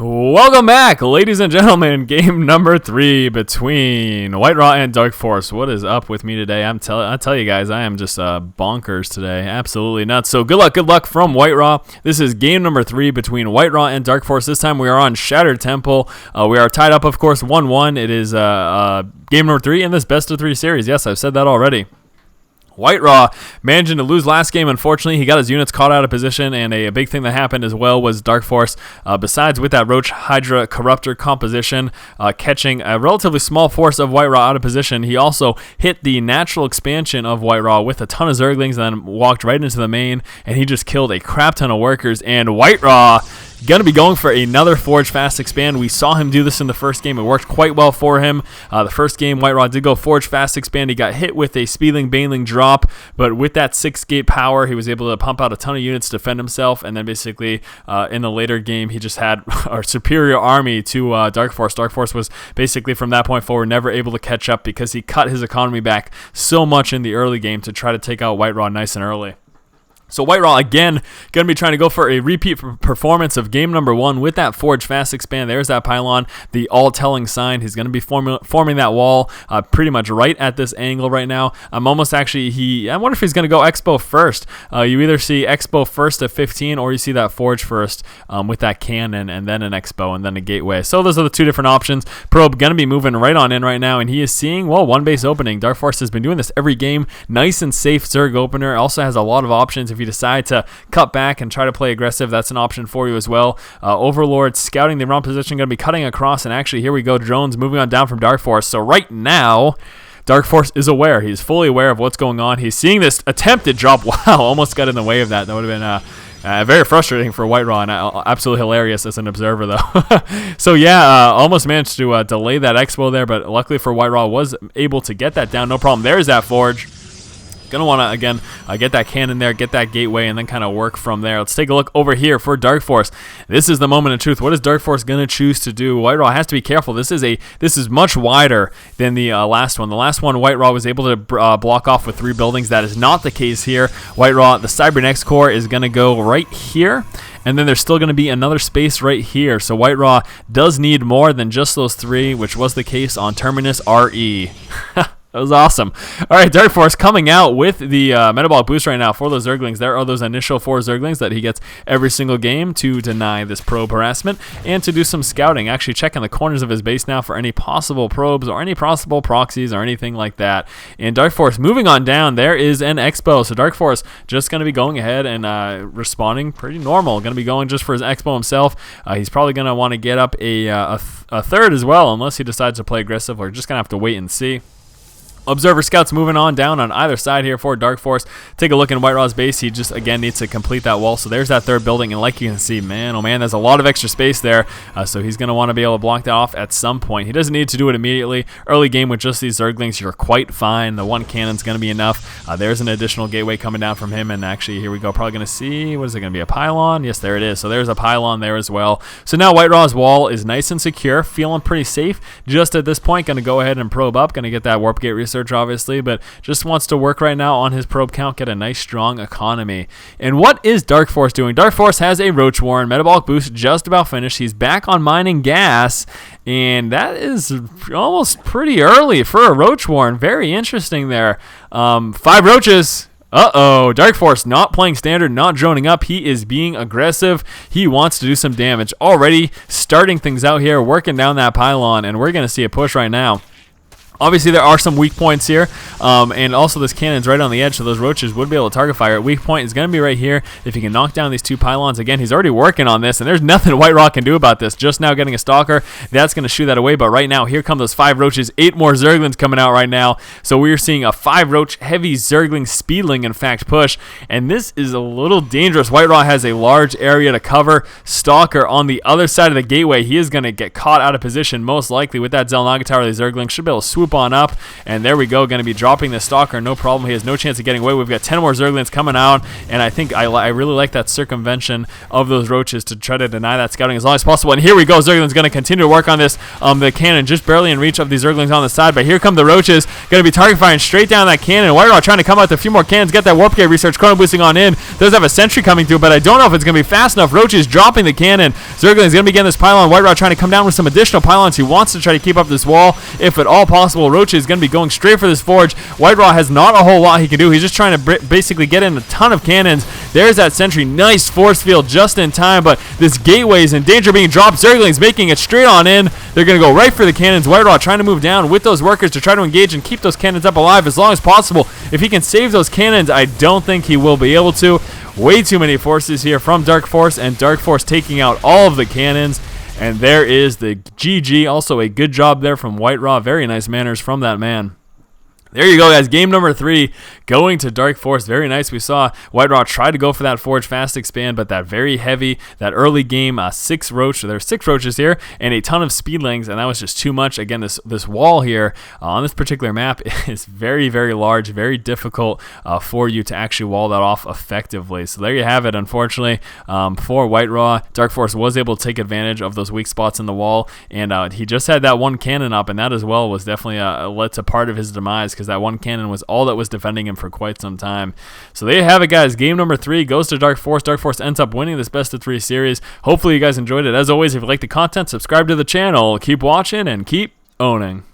Welcome back, ladies and gentlemen. Game number 3 between WhiteRa and DarKFoRcE. What is up with me today? I tell you guys, I am just bonkers today. Absolutely nuts. So good luck from WhiteRa. This is game number 3 between WhiteRa and DarKFoRcE. This time we are on Shattered Temple. We are tied up, of course, 1-1. It is game number 3 in this best of 3 series. Yes, I've said that already. WhiteRa managing to lose last game. Unfortunately, he got his units caught out of position, and a big thing that happened as well was DarKFoRcE, besides with that Roach Hydra Corruptor composition, catching a relatively small force of WhiteRa out of position, he also hit the natural expansion of WhiteRa with a ton of Zerglings and then walked right into the main, and he just killed a crap ton of workers, and WhiteRa going to be going for another Forge Fast Expand. We saw him do this in the first game. It worked quite well for him. The first game, WhiteRa did go Forge Fast Expand. He got hit with a Speedling Baneling drop, but with that 6-gate power, he was able to pump out a ton of units to defend himself, and then basically in the later game, he just had a superior army to DarKFoRcE. DarKFoRcE was basically from that point forward never able to catch up because he cut his economy back so much in the early game to try to take out WhiteRa nice and early. So WhiteRa, again, going to be trying to go for a repeat performance of game number 1 with that Forge Fast Expand. There's that pylon, the all-telling sign. He's going to be forming that wall pretty much right at this angle right now. I'm almost actually, I wonder if he's going to go Expo first. You either see Expo first at 15 or you see that Forge first with that cannon and then an Expo and then a gateway. So those are the two different options. Probe going to be moving right on in right now, and he is seeing, well, one base opening. DarKFoRcE has been doing this every game. Nice and safe Zerg opener. Also has a lot of options if you decide to cut back and try to play aggressive. That's an option for you as well. Overlord scouting the wrong position, going to be cutting across, and actually here we go, drones moving on down from DarKFoRcE. So right now DarKFoRcE is aware. He's fully aware of what's going on. He's seeing this attempted drop. Wow, almost got in the way of that. That would have been very frustrating for WhiteRa, and absolutely hilarious as an observer, though. So yeah, almost managed to delay that Expo there, but luckily for WhiteRa was able to get that down. No problem. There's that Forge. Gonna want to, again, get that cannon there, get that gateway, and then kind of work from there. Let's take a look over here for DarKFoRcE. This is the moment of truth. What is DarKFoRcE going to choose to do? WhiteRa has to be careful. This is much wider than the last one. The last one, WhiteRa was able to block off with 3 buildings. That is not the case here. WhiteRa, the Cybernex core is going to go right here. And then there's still going to be another space right here. So WhiteRa does need more than just those 3, which was the case on Terminus RE. That was awesome. All right, DarKFoRcE coming out with the metabolic boost right now for those Zerglings. There are those initial 4 Zerglings that he gets every single game to deny this probe harassment and to do some scouting. Actually checking the corners of his base now for any possible probes or any possible proxies or anything like that. And DarKFoRcE moving on down, there is an Expo. So DarKFoRcE just going to be going ahead and responding pretty normal. Going to be going just for his Expo himself. He's probably going to want to get up a third as well, unless he decides to play aggressive. We're just going to have to wait and see. Observer scouts moving on down on either side here for DarKFoRcE. Take a look in WhiteRa's base. He just, again, needs to complete that wall. So there's that third building. And like you can see, man, oh man, there's a lot of extra space there. So he's going to want to be able to block that off at some point. He doesn't need to do it immediately. Early game with just these Zerglings, you're quite fine. The 1 cannon's going to be enough. There's an additional gateway coming down from him. And actually, here we go. Probably going to see, what is it going to be, a pylon? Yes, there it is. So there's a pylon there as well. So now WhiteRa's wall is nice and secure. Feeling pretty safe. Just at this point, going to go ahead and probe up. Going to get that warp gate research, obviously. But just wants to work right now on his probe count, get a nice strong economy. And what is DarKFoRcE doing? DarKFoRcE has a Roach Warren, metabolic boost just about finished. He's back on mining gas, and that is almost pretty early for a Roach Warren. Very interesting there. 5 roaches. Uh-oh, DarKFoRcE not playing standard, not droning up. He is being aggressive. He wants to do some damage. Already starting things out here, working down that pylon, and we're going to see a push right now. Obviously, there are some weak points here, and also this cannon's right on the edge, so those roaches would be able to target fire. Weak point is going to be right here. If he can knock down these 2 pylons, again, he's already working on this, and there's nothing WhiteRa can do about this. Just now getting a Stalker, that's going to shoo that away, but right now, here come those 5 roaches, 8 more Zerglings coming out right now, so we're seeing a 5-roach heavy Zergling Speedling, in fact, push, and this is a little dangerous. WhiteRa has a large area to cover. Stalker on the other side of the gateway, he is going to get caught out of position, most likely, with that Xel'Naga Tower. The Zergling should be able to swoop swoop on up, and there we go. Going to be dropping the Stalker, no problem. He has no chance of getting away. We've got 10 more Zerglings coming out, and I think I really like that circumvention of those roaches to try to deny that scouting as long as possible. And here we go. Zerglings going to continue to work on this. The cannon just barely in reach of these Zerglings on the side, but here come the roaches. Going to be target firing straight down that cannon. WhiteRa trying to come out with a few more cannons, get that warp gate research, chrono boosting on in. Does have a sentry coming through, but I don't know if it's going to be fast enough. Roaches dropping the cannon. Zerglings going to be getting this pylon. WhiteRa trying to come down with some additional pylons. He wants to try to keep up this wall if at all possible. Roaches going to be going straight for this forge. WhiteRa has not a whole lot he can do. He's just trying to basically get in a ton of cannons. There's that sentry. Nice force field just in time, but this gateway is in danger of being dropped. Zerglings making it straight on in. They're going to go right for the cannons. WhiteRa trying to move down with those workers to try to engage and keep those cannons up alive as long as possible. If he can save those cannons, I don't think he will be able to. Way too many forces here from DarKFoRcE, and DarKFoRcE taking out all of the cannons. And there is the GG. Also a good job there from WhiteRa. Very nice manners from that man. There you go, guys. Game number 3 going to DarKFoRcE. Very nice. We saw WhiteRa try to go for that Forge Fast Expand, but that very heavy, that early game, 6 roach. There's 6 roaches here and a ton of speedlings, and that was just too much. Again, this wall here on this particular map is very, very large, very difficult for you to actually wall that off effectively. So there you have it. Unfortunately, for WhiteRa, DarKFoRcE was able to take advantage of those weak spots in the wall, and he just had that one cannon up, and that as well was definitely led to part of his demise, because that one cannon was all that was defending him for quite some time. So there you have it, guys. Game number 3 goes to DarKFoRcE. DarKFoRcE ends up winning this best of 3 series. Hopefully you guys enjoyed it. As always, if you like the content, subscribe to the channel. Keep watching and keep owning.